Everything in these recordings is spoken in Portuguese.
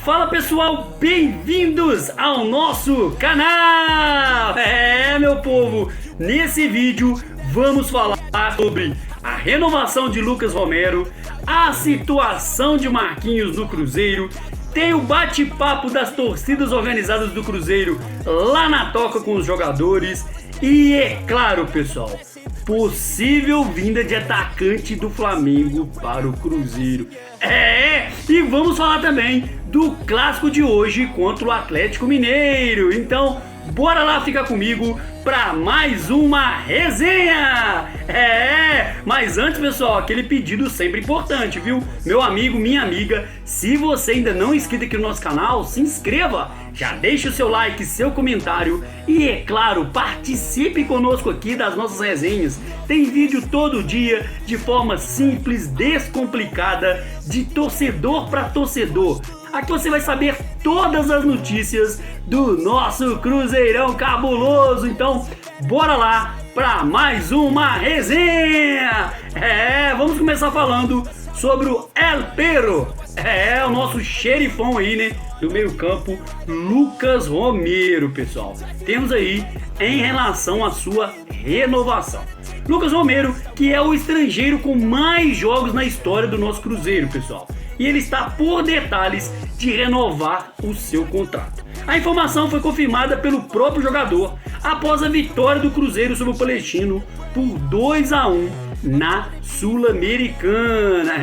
Fala pessoal, bem-vindos ao nosso canal! Meu povo, nesse vídeo vamos falar sobre a renovação de Lucas Romero, a situação de Marquinhos no Cruzeiro, tem o bate-papo das torcidas organizadas do Cruzeiro lá na toca com os jogadores e, é claro pessoal, possível vinda de atacante do Flamengo para o Cruzeiro. E vamos falar também do clássico de hoje contra o Atlético Mineiro. Então, bora lá ficar comigo para mais uma resenha. Mas antes, pessoal, aquele pedido sempre importante, viu? Meu amigo, minha amiga, se você ainda não é inscrito aqui no nosso canal, se inscreva, já deixa o seu like, seu comentário e, é claro, participe conosco aqui das nossas resenhas. Tem vídeo todo dia, de forma simples, descomplicada, de torcedor para torcedor. Aqui você vai saber todas as notícias do nosso Cruzeirão cabuloso. Então, bora lá para mais uma resenha. Vamos começar falando sobre o El Pero. O nosso xerifão aí, né, do meio campo, Lucas Romero, pessoal. Temos aí em relação à sua renovação. Lucas Romero, que é o estrangeiro com mais jogos na história do nosso Cruzeiro, pessoal. E ele está por detalhes de renovar o seu contrato. A informação foi confirmada pelo próprio jogador após a vitória do Cruzeiro sobre o Palestino por 2-1 na Sul-Americana.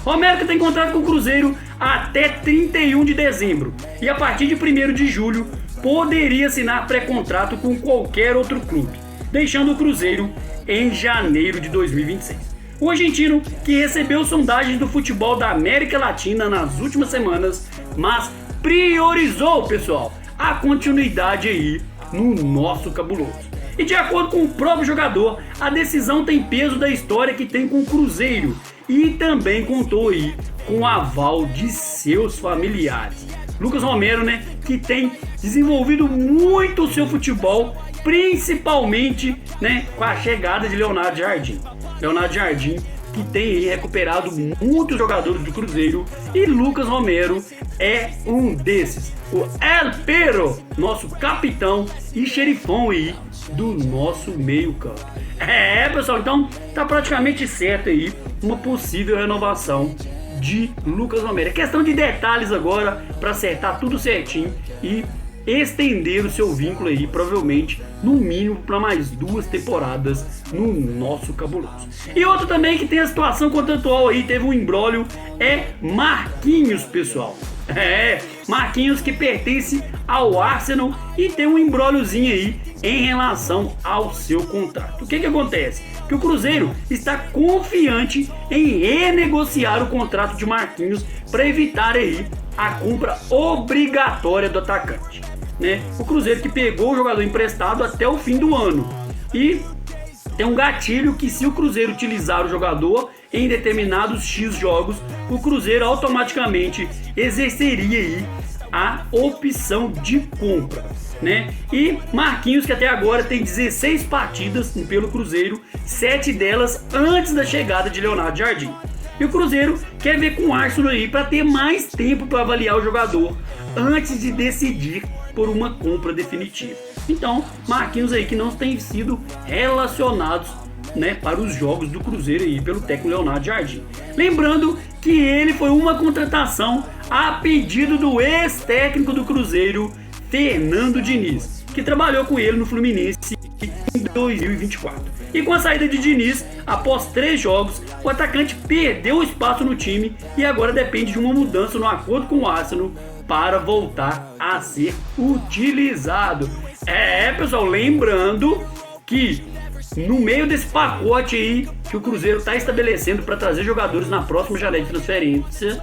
Romero que tem contrato com o Cruzeiro até 31 de dezembro e a partir de 1º de julho poderia assinar pré-contrato com qualquer outro clube, deixando o Cruzeiro em janeiro de 2026. O argentino, que recebeu sondagens do futebol da América Latina nas últimas semanas, mas priorizou, pessoal, a continuidade aí no nosso cabuloso. E de acordo com o próprio jogador, a decisão tem peso da história que tem com o Cruzeiro e também contou aí com o aval de seus familiares. Lucas Romero, né, que tem desenvolvido muito o seu futebol, principalmente, né, com a chegada de Leonardo Jardim. Leonardo Jardim, que tem aí recuperado muitos jogadores do Cruzeiro, e Lucas Romero é um desses. O El Pero, nosso capitão e xerifão aí do nosso meio campo. Pessoal, então tá praticamente certo aí uma possível renovação de Lucas Romero. É questão de detalhes agora para acertar tudo certinho e estender o seu vínculo aí, provavelmente, no mínimo, para mais 2 temporadas no nosso cabuloso. E outro também que tem a situação contratual aí, teve um imbróglio, é Marquinhos, pessoal. Marquinhos que pertence ao Arsenal e tem um imbrógliozinho aí em relação ao seu contrato. O que acontece? Que o Cruzeiro está confiante em renegociar o contrato de Marquinhos para evitar aí a compra obrigatória do atacante, né? O Cruzeiro que pegou o jogador emprestado até o fim do ano e tem um gatilho que se o Cruzeiro utilizar o jogador em determinados X jogos, o Cruzeiro automaticamente exerceria aí a opção de compra, né? E Marquinhos, que até agora tem 16 partidas pelo Cruzeiro, 7 delas antes da chegada de Leonardo Jardim. E o Cruzeiro quer ver com o Arsenal aí para ter mais tempo para avaliar o jogador antes de decidir por uma compra definitiva. Então, Marquinhos aí que não tem sido relacionados, né, para os jogos do Cruzeiro aí pelo técnico Leonardo Jardim. Lembrando que ele foi uma contratação a pedido do ex-técnico do Cruzeiro, Fernando Diniz, que trabalhou com ele no Fluminense em 2024. E com a saída de Diniz, após 3 jogos, o atacante perdeu espaço no time e agora depende de uma mudança no acordo com o Arsenal para voltar a ser utilizado. Pessoal, lembrando que no meio desse pacote aí que o Cruzeiro está estabelecendo para trazer jogadores na próxima janela de transferência,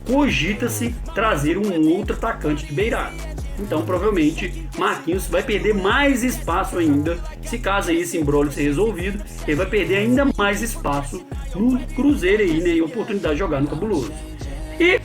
cogita-se trazer um outro atacante de beirada. Então, provavelmente, Marquinhos vai perder mais espaço ainda. Se caso aí esse imbróglio ser resolvido, ele vai perder ainda mais espaço no Cruzeiro aí, né? E oportunidade de jogar no cabuloso. E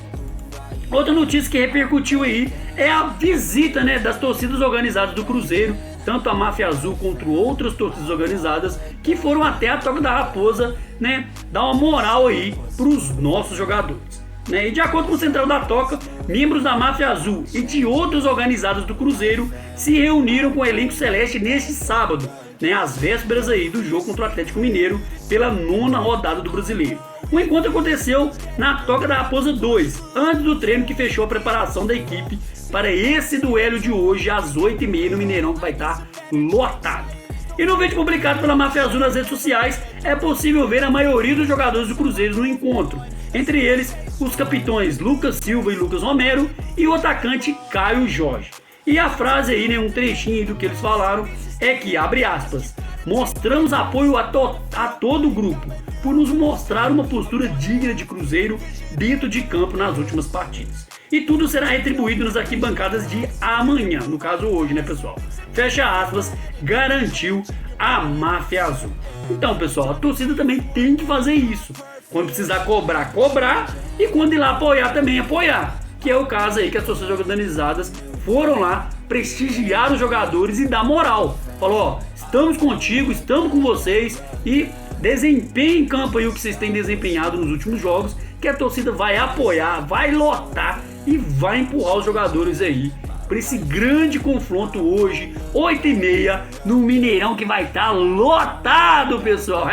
outra notícia que repercutiu aí é a visita, né, das torcidas organizadas do Cruzeiro, tanto a Máfia Azul quanto outras torcidas organizadas, que foram até a Toca da Raposa, né, dar uma moral aí para os nossos jogadores. né? E de acordo com o Central da Toca, membros da Máfia Azul e de outros organizados do Cruzeiro se reuniram com o elenco celeste neste sábado, né, às vésperas aí do jogo contra o Atlético Mineiro pela 9ª rodada do Brasileiro. O encontro aconteceu na Toca da Raposa 2, antes do treino que fechou a preparação da equipe para esse duelo de hoje às 8h30 no Mineirão, que vai estar lotado. E no vídeo publicado pela Máfia Azul nas redes sociais, é possível ver a maioria dos jogadores do Cruzeiro no encontro. Entre eles, os capitães Lucas Silva e Lucas Romero e o atacante Caio Jorge. E a frase aí, né, um trechinho do que eles falaram, é que, abre aspas, mostramos apoio a todo o grupo, por nos mostrar uma postura digna de Cruzeiro dentro de campo nas últimas partidas. E tudo será retribuído nas arquibancadas de amanhã, no caso hoje, né, pessoal? Fecha aspas, garantiu a Máfia Azul. Então, pessoal, a torcida também tem que fazer isso. Quando precisar cobrar, cobrar, e quando ir lá apoiar, também apoiar. Que é o caso aí que as torcidas organizadas foram lá prestigiar os jogadores e dar moral. Falou, ó, estamos contigo, estamos com vocês e desempenhem em campo aí o que vocês têm desempenhado nos últimos jogos, que a torcida vai apoiar, vai lotar e vai empurrar os jogadores aí para esse grande confronto hoje, 8h30, no Mineirão, que vai estar lotado, pessoal.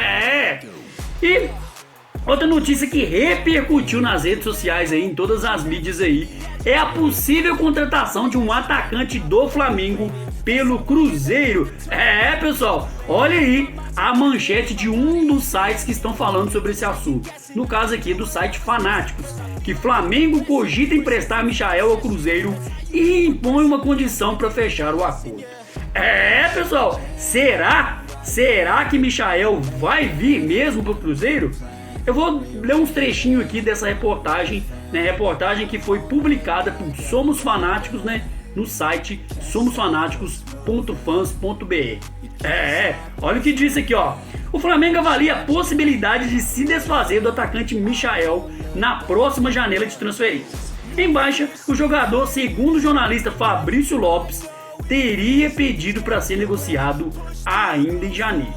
E outra notícia que repercutiu nas redes sociais aí, em todas as mídias aí, é a possível contratação de um atacante do Flamengo pelo Cruzeiro. Pessoal, olha aí a manchete de um dos sites que estão falando sobre esse assunto. No caso aqui do site Fanáticos, que Flamengo cogita emprestar Michael ao Cruzeiro e impõe uma condição para fechar o acordo. Pessoal, será que Michael vai vir mesmo pro Cruzeiro? Eu vou ler uns trechinhos aqui dessa reportagem, né? Reportagem que foi publicada por Somos Fanáticos, né? No site somosfanáticos.fans.br. Olha o que disse aqui, ó. O Flamengo avalia a possibilidade de se desfazer do atacante Michael na próxima janela de transferências. Em baixa, o jogador, segundo o jornalista Fabrício Lopes, teria pedido para ser negociado ainda em janeiro.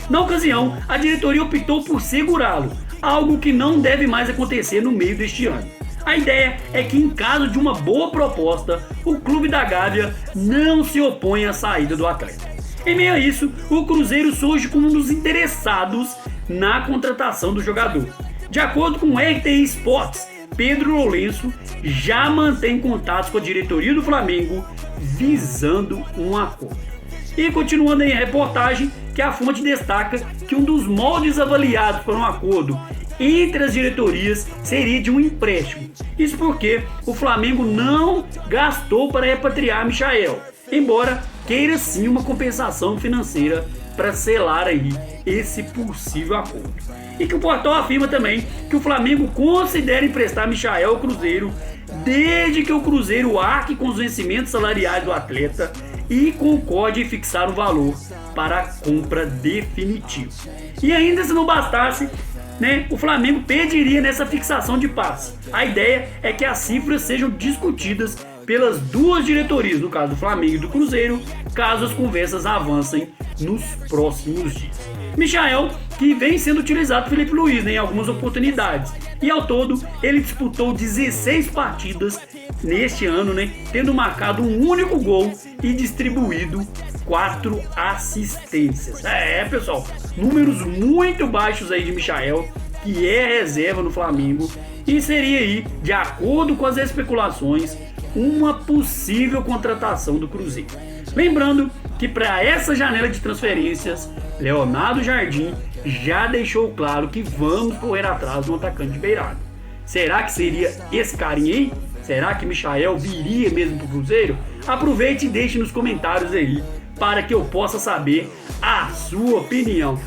Na ocasião, a diretoria optou por segurá-lo, algo que não deve mais acontecer no meio deste ano. A ideia é que, em caso de uma boa proposta, o clube da Gávea não se opõe à saída do atleta. Em meio a isso, o Cruzeiro surge como um dos interessados na contratação do jogador. De acordo com o RTI Sports, Pedro Lourenço já mantém contatos com a diretoria do Flamengo visando um acordo. E continuando aí a reportagem, que a fonte destaca que um dos moldes avaliados para um acordo entre as diretorias seria de um empréstimo. Isso porque o Flamengo não gastou para repatriar Michael, embora queira sim uma compensação financeira para selar aí esse possível acordo. E que o portal afirma também que o Flamengo considera emprestar Michael ao Cruzeiro desde que o Cruzeiro arque com os vencimentos salariais do atleta e concorde em fixar o valor para a compra definitiva. E ainda se não bastasse, né, o Flamengo pediria nessa fixação de passe. A ideia é que as cifras sejam discutidas pelas duas diretorias, no caso do Flamengo e do Cruzeiro, caso as conversas avancem nos próximos dias. Michael, que vem sendo utilizado por Felipe Luiz, né, em algumas oportunidades, e ao todo ele disputou 16 partidas neste ano, né, tendo marcado um único gol e distribuído 4 assistências. Pessoal, números muito baixos aí de Michael, que é reserva no Flamengo, e seria aí, de acordo com as especulações, uma possível contratação do Cruzeiro. Lembrando que para essa janela de transferências, Leonardo Jardim já deixou claro que vamos correr atrás de um atacante de beirada. Será que seria esse carinha aí? Será que Michael viria mesmo pro Cruzeiro? Aproveite e deixe nos comentários aí para que eu possa saber a sua opinião.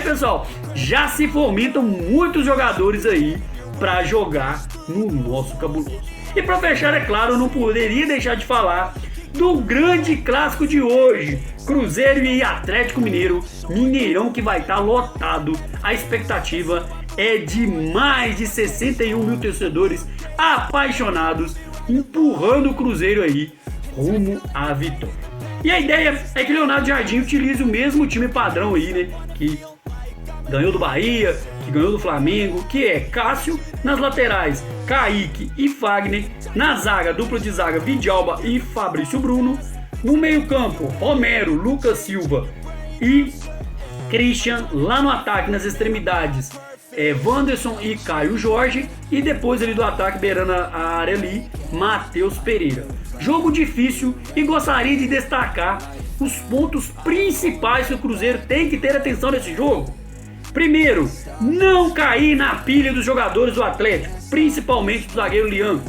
Pessoal, já se fomentam muitos jogadores aí para jogar no nosso cabuloso. E para fechar, é claro, eu não poderia deixar de falar do grande clássico de hoje, Cruzeiro e Atlético Mineiro, Mineirão, que vai estar lotado. A expectativa é de mais de 61 mil torcedores apaixonados, empurrando o Cruzeiro aí rumo à vitória. E a ideia é que Leonardo Jardim utilize o mesmo time padrão aí, né, que ganhou do Bahia, que que ganhou do Flamengo, que é Cássio, nas laterais, Kaique e Fagner, na zaga, dupla de zaga, Vidalba e Fabrício Bruno, no meio campo, Romero, Lucas Silva e Christian, lá no ataque, nas extremidades, Wanderson e Caio Jorge, e depois ali do ataque, beirando a área ali, Matheus Pereira. Jogo difícil, e gostaria de destacar os pontos principais que o Cruzeiro tem que ter atenção nesse jogo. Primeiro, não cair na pilha dos jogadores do Atlético, principalmente do zagueiro Lian,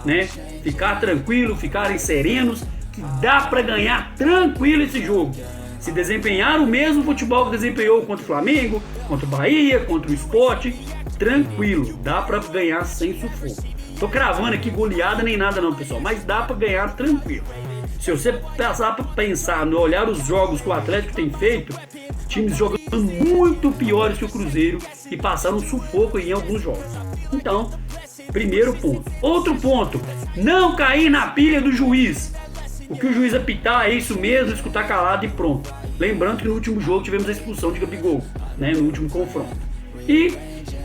né? Ficar tranquilo, ficarem serenos, que dá para ganhar tranquilo esse jogo. Se desempenhar o mesmo futebol que desempenhou contra o Flamengo, contra o Bahia, contra o Sport, tranquilo, dá para ganhar sem sufoco. Tô cravando aqui goleada nem nada não, pessoal, mas dá para ganhar tranquilo. Se você passar para pensar, no olhar os jogos que o Atlético tem feito, times jogando muito piores que o Cruzeiro e passaram sufoco em alguns jogos. Então, primeiro ponto. Outro ponto, não cair na pilha do juiz. O que o juiz apitar é isso mesmo, escutar calado e pronto. Lembrando que no último jogo tivemos a expulsão de Gabigol, né, no último confronto. E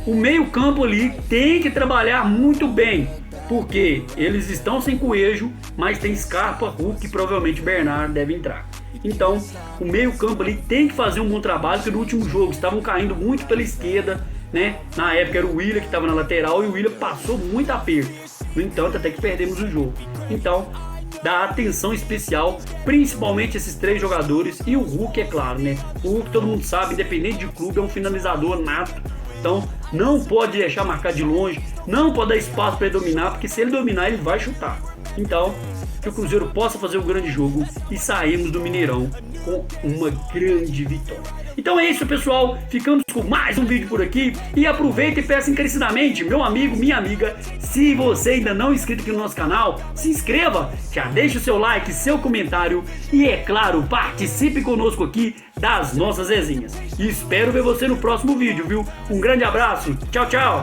o meio campo ali tem que trabalhar muito bem, porque eles estão sem Coelho, mas tem Scarpa, Hulk e provavelmente Bernard deve entrar. Então, o meio campo ali tem que fazer um bom trabalho, porque no último jogo estavam caindo muito pela esquerda, né? Na época era o Willian que estava na lateral e o Willian passou muito aperto. No entanto, até que perdemos o jogo. Então, dá atenção especial, principalmente esses três jogadores e o Hulk, é claro, né? O Hulk, todo mundo sabe, independente de clube, é um finalizador nato. Então, não pode deixar marcar de longe, não pode dar espaço para ele dominar, porque se ele dominar, ele vai chutar. Então, que o Cruzeiro possa fazer um grande jogo e sairmos do Mineirão com uma grande vitória. Então é isso, pessoal, ficamos com mais um vídeo por aqui e aproveita e peça encarecidamente, meu amigo, minha amiga, se você ainda não é inscrito aqui no nosso canal, se inscreva, já deixa o seu like, seu comentário e, é claro, participe conosco aqui das nossas resenhas. E espero ver você no próximo vídeo, viu? Um grande abraço, tchau, tchau!